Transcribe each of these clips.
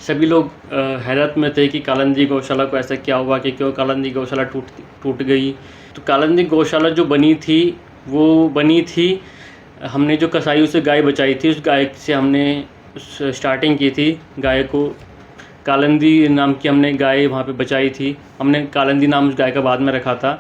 सभी लोग हैरत में थे कि कालिंदी गौशाला को ऐसा क्या हुआ कि क्यों कालिंदी गौशाला टूट गई। तो कालिंदी गौशाला जो बनी थी वो बनी थी, हमने जो कसाईयों से गाय बचाई थी उस गाय से हमने स्टार्टिंग की थी। गाय को कालिंदी नाम की हमने गाय वहाँ पे बचाई थी। हमने कालिंदी नाम उस गाय का बाद में रखा था।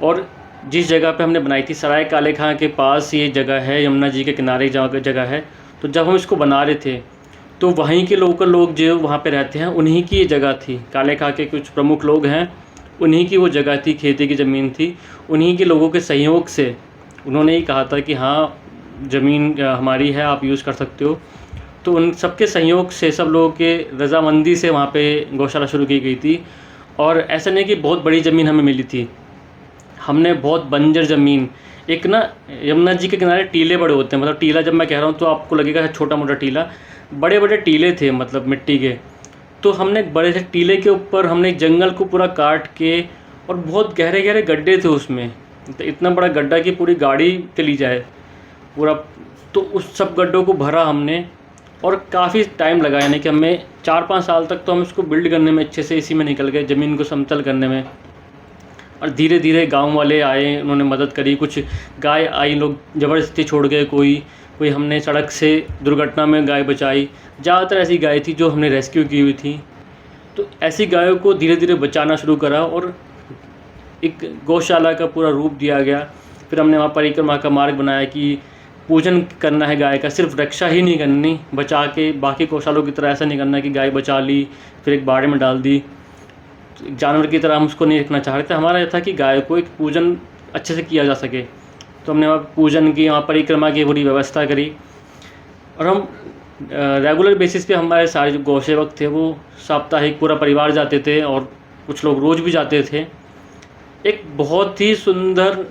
और जिस जगह पे हमने बनाई थी सराय काले खां के पास ये जगह है, यमुना जी के किनारे जगह है। तो जब हम इसको बना रहे थे तो वहीं के लोकल लोग जो वहाँ पे रहते हैं उन्हीं की ये जगह थी। काले खां के कुछ प्रमुख लोग हैं, उन्हीं की वो जगह थी, खेती की ज़मीन थी। उन्हीं के लोगों के सहयोग से उन्होंने ही कहा था कि हाँ ज़मीन हमारी है, आप यूज़ कर सकते हो। तो उन सबके सहयोग से, सब लोगों के रज़ामंदी से वहाँ पे गौशाला शुरू की गई थी। और ऐसा नहीं कि बहुत बड़ी ज़मीन हमें मिली थी, हमने बहुत बंजर ज़मीन, एक ना यमुना जी के किनारे टीले बड़े होते हैं, मतलब टीला जब मैं कह रहा हूँ तो आपको लगेगा छोटा मोटा टीला, बड़े बड़े टीले थे मतलब मिट्टी के। तो हमने बड़े से टीले के ऊपर हमने जंगल को पूरा काट के, और बहुत गहरे गहरे गड्ढे थे उसमें, तो इतना बड़ा गड्ढा कि पूरी गाड़ी चली जाए पूरा। तो उस सब गड्ढों को भरा हमने, और काफ़ी टाइम लगा, यानी कि हमें 4-5 साल तक तो हम इसको बिल्ड करने में अच्छे से इसी में निकल गए, ज़मीन को समतल करने में। और धीरे धीरे गांव वाले आए, उन्होंने मदद करी, कुछ गाय आई, लोग ज़बरदस्ती छोड़ गए, कोई हमने सड़क से दुर्घटना में गाय बचाई। ज़्यादातर ऐसी गाय थी जो हमने रेस्क्यू की हुई थी। तो ऐसी गायों को धीरे धीरे बचाना शुरू करा और एक गौशाला का पूरा रूप दिया गया। फिर हमने वहाँ परिक्रमा का मार्ग बनाया कि पूजन करना है गाय का, सिर्फ रक्षा ही नहीं करनी, बचा के बाकी गौशालों की तरह ऐसा नहीं करना कि गाय बचा ली फिर एक बाड़े में डाल दी, जानवर की तरह हम उसको नहीं रखना चाह रहे थे। हमारा यह था कि गाय को एक पूजन अच्छे से किया जा सके। तो हमने वहाँ पूजन की, वहाँ परिक्रमा की पूरी व्यवस्था करी। और हम रेगुलर बेसिस पे हमारे सारे जो गौसेवक थे वो साप्ताहिक पूरा परिवार जाते थे, और कुछ लोग रोज़ भी जाते थे। एक बहुत ही सुंदर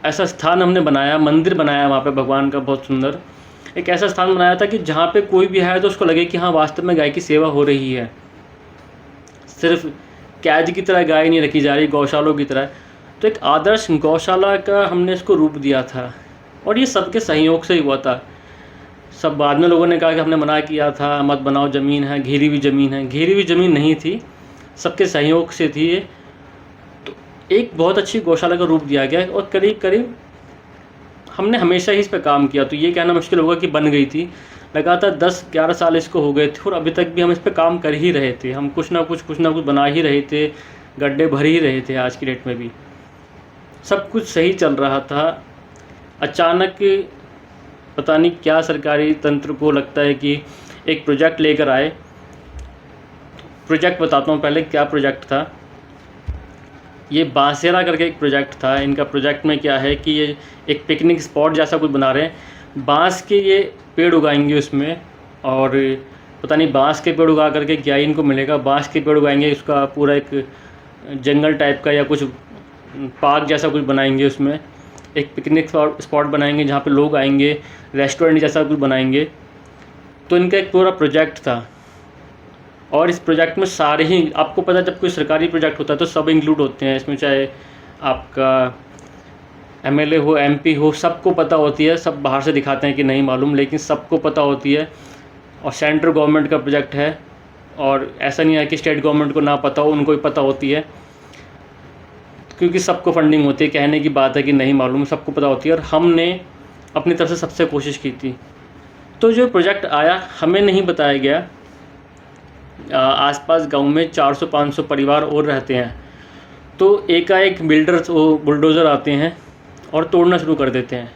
ऐसा स्थान हमने बनाया, मंदिर बनाया वहाँ पे भगवान का, बहुत सुंदर एक ऐसा स्थान बनाया था कि जहाँ पे कोई भी आए तो उसको लगे कि हाँ वास्तव में गाय की सेवा हो रही है, सिर्फ कैद की तरह गाय नहीं रखी जा रही, गौशालों की तरह। तो एक आदर्श गौशाला का हमने इसको रूप दिया था, और ये सबके सहयोग से ही हुआ था। सब बाद में लोगों ने कहा कि हमने मना किया था, मत बनाओ, ज़मीन है, घेरी हुई ज़मीन है। घेरी हुई ज़मीन नहीं थी, सबके सहयोग से थी ये। तो एक बहुत अच्छी गौशाला का रूप दिया गया, और करीब करीब हमने हमेशा ही इस पर काम किया। तो ये कहना मुश्किल होगा कि बन गई थी, लगातार 10-11 साल इसको हो गए थे, और अभी तक भी हम इस पर काम कर ही रहे थे। हम कुछ ना कुछ बना ही रहे थे, गड्ढे भर ही रहे थे। आज की डेट में भी सब कुछ सही चल रहा था। अचानक पता नहीं क्या सरकारी तंत्र को लगता है कि एक प्रोजेक्ट लेकर आए। प्रोजेक्ट बताता हूँ पहले क्या प्रोजेक्ट था। ये बांसेरा करके एक प्रोजेक्ट था। इनका प्रोजेक्ट में क्या है कि ये एक पिकनिक स्पॉट जैसा कुछ बना रहे हैं। बांस के ये पेड़ उगाएंगे उसमें, और पता नहीं बांस के पेड़ उगा करके क्या इनको मिलेगा। बांस के पेड़ उगाएंगे, उसका पूरा एक जंगल टाइप का या कुछ पार्क जैसा कुछ बनाएंगे, उसमें एक पिकनिक स्पॉट बनाएंगे जहाँ पे लोग आएंगे, रेस्टोरेंट जैसा कुछ बनाएंगे। तो इनका एक पूरा प्रोजेक्ट था, और इस प्रोजेक्ट में सारे ही, आपको पता है जब कोई सरकारी प्रोजेक्ट होता है तो सब इंक्लूड होते हैं इसमें, चाहे आपका एमएलए हो, एमपी हो, सबको पता होती है। सब बाहर से दिखाते हैं कि नहीं मालूम, लेकिन सबको पता होती है। और सेंट्रल गवर्नमेंट का प्रोजेक्ट है, और ऐसा नहीं है कि स्टेट गवर्नमेंट को ना पता हो, उनको भी पता होती है, क्योंकि सबको फंडिंग होती है। कहने की बात है कि नहीं मालूम, सबको पता होती है। और हमने अपनी तरफ से सबसे कोशिश की थी। तो जो प्रोजेक्ट आया हमें नहीं बताया गया, आसपास गांव में 400-500 परिवार और रहते हैं। तो एकाएक बिल्डर्स, वो बुलडोज़र आते हैं और तोड़ना शुरू कर देते हैं।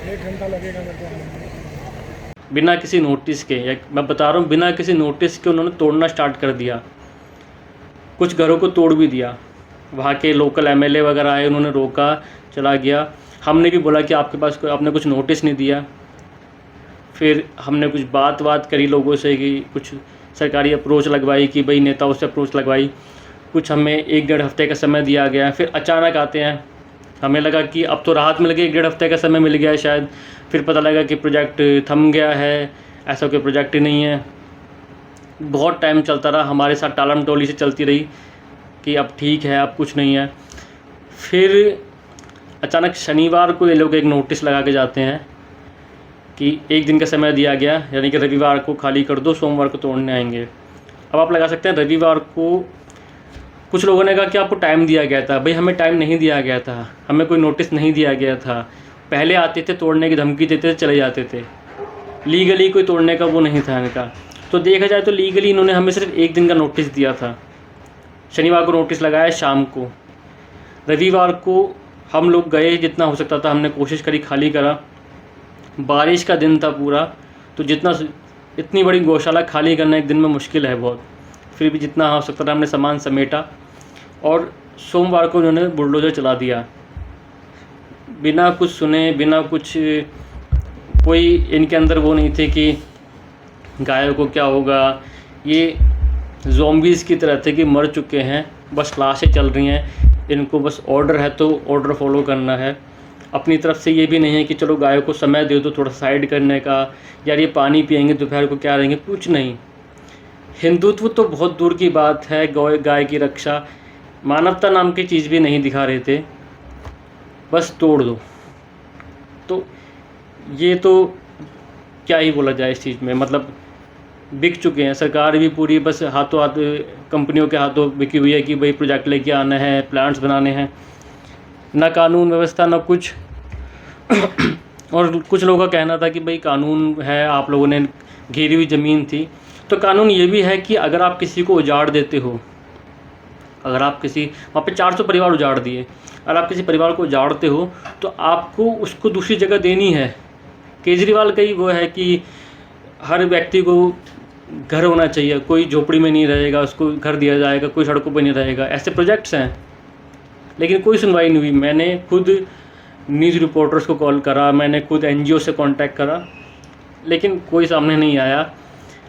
एक घंटा लगेगा मेरे को। बिना किसी नोटिस के, या मैं बता रहा हूँ बिना किसी नोटिस के उन्होंने तोड़ना स्टार्ट कर दिया। कुछ घरों को तोड़ भी दिया। वहाँ के लोकल एमएलए वगैरह आए, उन्होंने रोका, चला गया। हमने भी बोला कि आपके पास आपने कुछ नोटिस नहीं दिया। फिर हमने कुछ बात करी लोगों से कि कुछ सरकारी अप्रोच लगवाई, कि भाई नेताओं से अप्रोच लगवाई। कुछ हमें 1-1.5 हफ्ते का समय दिया गया। फिर अचानक आते हैं, हमें लगा कि अब तो राहत मिल गई, 1-1.5 हफ्ते का समय मिल गया है शायद। फिर पता लगा कि प्रोजेक्ट थम गया है, ऐसा कोई प्रोजेक्ट ही नहीं है। बहुत टाइम चलता रहा, हमारे साथ टालम टोली से चलती रही कि अब ठीक है, अब कुछ नहीं है। फिर अचानक शनिवार को ये लोग एक नोटिस लगा के जाते हैं कि 1 दिन का समय दिया गया, यानी कि रविवार को खाली कर दो, सोमवार को तोड़ने आएंगे। अब आप लगा सकते हैं रविवार को कुछ लोगों ने कहा कि आपको टाइम दिया गया था। भाई हमें टाइम नहीं दिया गया था, हमें कोई नोटिस नहीं दिया गया था। पहले आते थे, तोड़ने की धमकी देते थे, चले जाते थे। लीगली कोई तोड़ने का वो नहीं था इनका। तो देखा जाए तो लीगली इन्होंने हमें सिर्फ 1 दिन का नोटिस दिया था। शनिवार को नोटिस लगाया शाम को। रविवार को हम लोग गए, जितना हो सकता था हमने कोशिश करी, खाली करा। बारिश का दिन था पूरा, तो इतनी बड़ी गौशाला खाली करना एक दिन में मुश्किल है बहुत। फिर भी जितना हो सकता था हमने सामान समेटा और सोमवार को उन्होंने बुलडोज़र चला दिया, बिना कुछ सुने, बिना कुछ, कोई इनके अंदर वो नहीं थे कि गायों को क्या होगा। ये ज़ॉम्बीज़ की तरह थे कि मर चुके हैं, बस लाशें चल रही हैं, इनको बस ऑर्डर है तो ऑर्डर फॉलो करना है। अपनी तरफ से ये भी नहीं है कि चलो गायों को समय दे दो थोड़ा साइड करने का, यार ये पानी पियेंगे दोपहर को, क्या रहेंगे, कुछ नहीं। हिंदुत्व तो बहुत दूर की बात है, गाय की रक्षा, मानवता नाम की चीज़ भी नहीं दिखा रहे थे, बस तोड़ दो। तो ये तो क्या ही बोला जाए इस चीज़ में, मतलब बिक चुके हैं। सरकार भी पूरी बस हाथों हाथ कंपनियों के हाथों बिकी हुई है कि भाई प्रोजेक्ट लेके आना है, प्लांट्स बनाने हैं, ना कानून व्यवस्था ना कुछ। और कुछ लोगों का कहना था कि भाई कानून है, आप लोगों ने घेरी हुई ज़मीन थी। तो कानून ये भी है कि अगर आप किसी को उजाड़ देते हो, अगर आप किसी, वहाँ पे 400 परिवार उजाड़ दिए, अगर आप किसी परिवार को उजाड़ते हो तो आपको उसको दूसरी जगह देनी है। केजरीवाल का ही वो है कि हर व्यक्ति को घर होना चाहिए, कोई झोपड़ी में नहीं रहेगा, उसको घर दिया जाएगा, कोई सड़कों पर नहीं रहेगा, ऐसे प्रोजेक्ट्स हैं। लेकिन कोई सुनवाई नहीं हुई। मैंने खुद न्यूज़ रिपोर्टर्स को कॉल करा, मैंने खुद NGO से कांटेक्ट करा, लेकिन कोई सामने नहीं आया।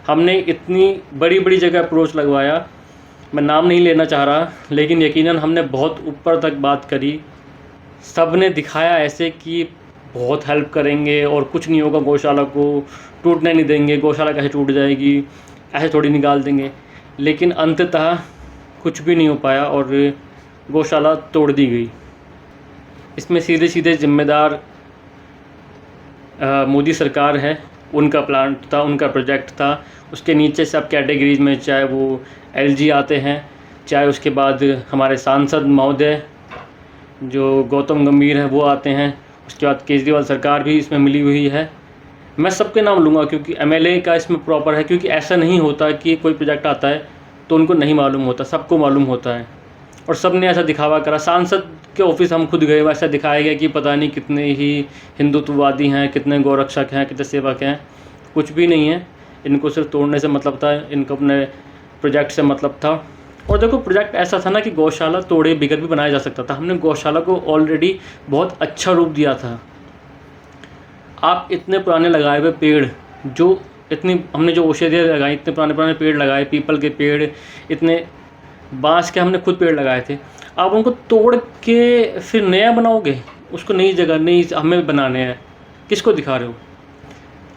हमने इतनी बड़ी बड़ी जगह अप्रोच लगवाया, मैं नाम नहीं लेना चाह रहा, लेकिन यकीनन हमने बहुत ऊपर तक बात करी। सब ने दिखाया ऐसे कि बहुत हेल्प करेंगे और कुछ नहीं होगा, गौशाला को टूटने नहीं देंगे, गौशाला कैसे टूट जाएगी, ऐसे थोड़ी निकाल देंगे। लेकिन अंततः कुछ भी नहीं हो पाया और गौशाला तोड़ दी गई। इसमें सीधे सीधे जिम्मेदार मोदी सरकार है, उनका प्लांट था, उनका प्रोजेक्ट था। उसके नीचे सब कैटेगरीज में, चाहे वो LG आते हैं, चाहे उसके बाद हमारे सांसद महोदय जो गौतम गंभीर हैं वो आते हैं, उसके बाद केजरीवाल सरकार भी इसमें मिली हुई है। मैं सबके नाम लूँगा क्योंकि MLA का इसमें प्रॉपर है, क्योंकि ऐसा नहीं होता कि कोई प्रोजेक्ट आता है तो उनको नहीं मालूम होता, सबको मालूम होता है। और सब ने ऐसा दिखावा करा। सांसद के ऑफिस हम खुद गए, वैसा दिखाया गया कि पता नहीं कितने ही हिंदुत्ववादी हैं, कितने गौरक्षक हैं, कितने सेवक हैं। कुछ भी नहीं है, इनको सिर्फ तोड़ने से मतलब था, इनको अपने प्रोजेक्ट से मतलब था। और देखो प्रोजेक्ट ऐसा था ना कि गौशाला तोड़े बिगर भी बनाया जा सकता था। हमने गौशाला को ऑलरेडी बहुत अच्छा रूप दिया था। आप इतने पुराने लगाए हुए पेड़, जो इतनी हमने जो औषधियाँ लगाई, इतने पुराने पुराने पेड़ लगाए, पीपल के पेड़, इतने बांस के हमने खुद पेड़ लगाए थे, आप उनको तोड़ के फिर नया बनाओगे, उसको नई जगह नई हमें बनाने हैं, किसको दिखा रहे हो?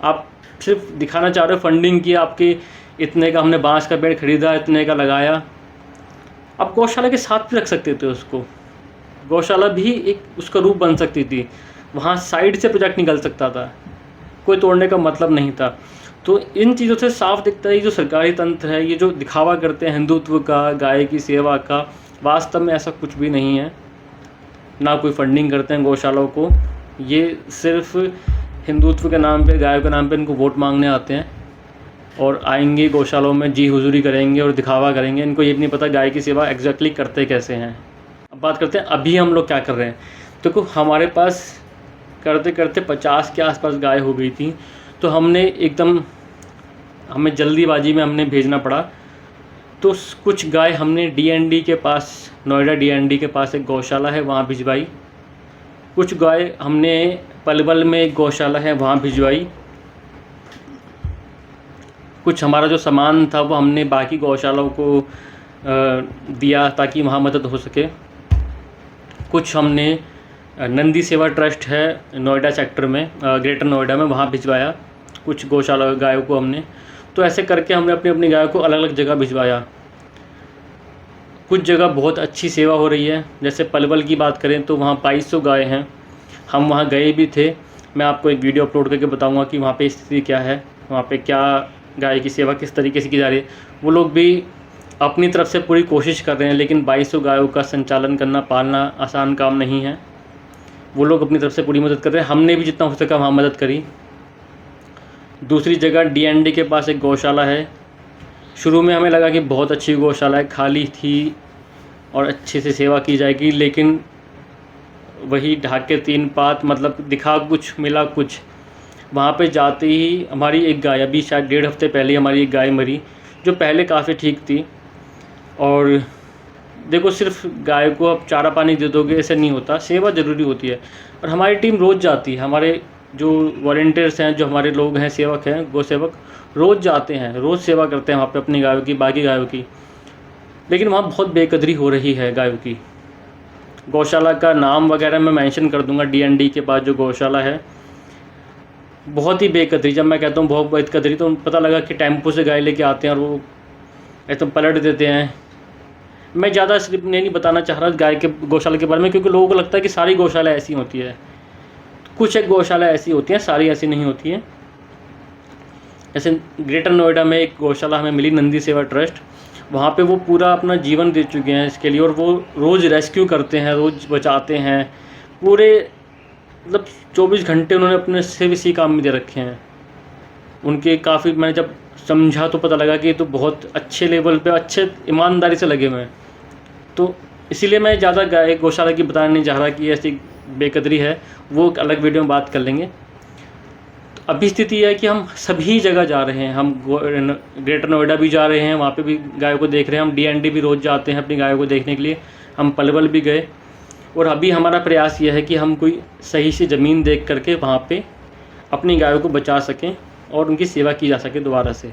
आप सिर्फ दिखाना चाह रहे हो फंडिंग की, आपके इतने का हमने बांस का पेड़ खरीदा, इतने का लगाया। आप गौशाला के साथ भी रख सकते थे उसको, गौशाला भी एक उसका रूप बन सकती थी, वहाँ साइड से प्रोजेक्ट निकल सकता था, कोई तोड़ने का मतलब नहीं था। तो इन चीज़ों से साफ दिखता है ये जो सरकारी तंत्र है, ये जो दिखावा करते हैं हिंदुत्व का, गाय की सेवा का, वास्तव में ऐसा कुछ भी नहीं है। ना कोई फंडिंग करते हैं गौशालाओं को, ये सिर्फ हिंदुत्व के नाम पे, गायों के नाम पे इनको वोट मांगने आते हैं और आएंगे गौशालाओं में जी हुजूरी करेंगे और दिखावा करेंगे। इनको ये भी नहीं पता गाय की सेवा एग्जैक्टली करते कैसे हैं। अब बात करते हैं अभी हम लोग क्या कर रहे हैं। देखो हमारे पास करते करते 50 के आसपास गाय हो गई थी, तो हमने एकदम, हमें जल्दीबाजी में हमने भेजना पड़ा। तो कुछ गाय हमने DND के पास, नोएडा DND के पास एक गौशाला है, वहाँ भिजवाई। कुछ गाय हमने पलवल में एक गौशाला है, वहाँ भिजवाई। कुछ हमारा जो सामान था वो हमने बाकी गौशालाओं को दिया ताकि वहाँ मदद हो सके। कुछ हमने नंदी सेवा ट्रस्ट है नोएडा सेक्टर में, ग्रेटर नोएडा में, वहाँ भिजवाया कुछ गौशाला गायों को हमने। तो ऐसे करके हमने अपनी अपनी गायों को अलग अलग जगह भिजवाया। कुछ जगह बहुत अच्छी सेवा हो रही है। जैसे पलवल की बात करें तो वहाँ 2200 गाय हैं। हम वहाँ गए भी थे। मैं आपको एक वीडियो अपलोड करके बताऊंगा कि वहाँ पे स्थिति क्या है, वहाँ पे क्या गाय की सेवा किस तरीके से की जा रही है। वो लोग भी अपनी तरफ से पूरी कोशिश कर रहे हैं, लेकिन 2200 गायों का संचालन करना, पालना आसान काम नहीं है। वो लोग अपनी तरफ से पूरी मदद कर रहे हैं। हमने भी जितना हो सका वहाँ मदद करी। दूसरी जगह DND के पास एक गौशाला है। शुरू में हमें लगा कि बहुत अच्छी गौशाला है, खाली थी और अच्छे से सेवा की जाएगी, लेकिन वही ढाक के 3 पात, मतलब दिखा कुछ मिला कुछ। वहाँ पे जाते ही हमारी एक गाय, अभी शायद 1.5 हफ्ते पहले हमारी एक गाय मरी, जो पहले काफ़ी ठीक थी। और देखो, सिर्फ गाय को आप चारा पानी दे दोगे ऐसे नहीं होता, सेवा ज़रूरी होती है। और हमारी टीम रोज़ जाती है, हमारे जो वॉलंटियर्स हैं, जो हमारे लोग हैं, सेवक हैं, गौ सेवक, रोज़ जाते हैं, रोज़ सेवा करते हैं वहाँ पे अपनी गायों की, बाकी गायों की। लेकिन वहाँ बहुत बेकदरी हो रही है गायों की। गौशाला का नाम वगैरह मैं मेंशन कर दूंगा। DND के पास जो गौशाला है, बहुत ही बेकदरी। जब मैं कहता हूँ बहुत बेकदरी, तो पता लगा कि टेम्पो से गाय लेके आते हैं और वो एकदम पलट देते हैं। मैं ज़्यादा सिर्फ नहीं बताना चाह रहा गाय के गौशाला के बारे में, क्योंकि लोगों को लगता है कि सारी गौशाला ऐसी होती है। कुछ एक गौशाला ऐसी होती हैं, सारी ऐसी नहीं होती हैं। जैसे ग्रेटर नोएडा में एक गौशाला हमें मिली, नंदी सेवा ट्रस्ट। वहाँ पे वो पूरा अपना जीवन दे चुके हैं इसके लिए, और वो रोज़ रेस्क्यू करते हैं, रोज़ बचाते हैं। पूरे मतलब 24 घंटे उन्होंने अपने से इसी काम में दे रखे हैं। उनके काफ़ी, मैंने जब समझा तो पता लगा कि ये तो बहुत अच्छे लेवल पे, अच्छे ईमानदारी से लगे हुए हैं। तो इसीलिए मैं ज़्यादा गाय गौशाला की बताना नहीं चाह रहा कि ऐसी बेकदरी है, वो अलग वीडियो में बात कर लेंगे। तो अभी स्थिति है कि हम सभी जगह जा रहे हैं। हम ग्रेटर नोएडा भी जा रहे हैं, वहाँ पे भी गायों को देख रहे हैं। हम DND भी रोज़ जाते हैं अपनी गायों को देखने के लिए। हम पलवल भी गए, और अभी हमारा प्रयास यह है कि हम कोई सही सी ज़मीन देख करके वहाँ पे अपनी गायों को बचा सकें और उनकी सेवा की जा सके दोबारा से।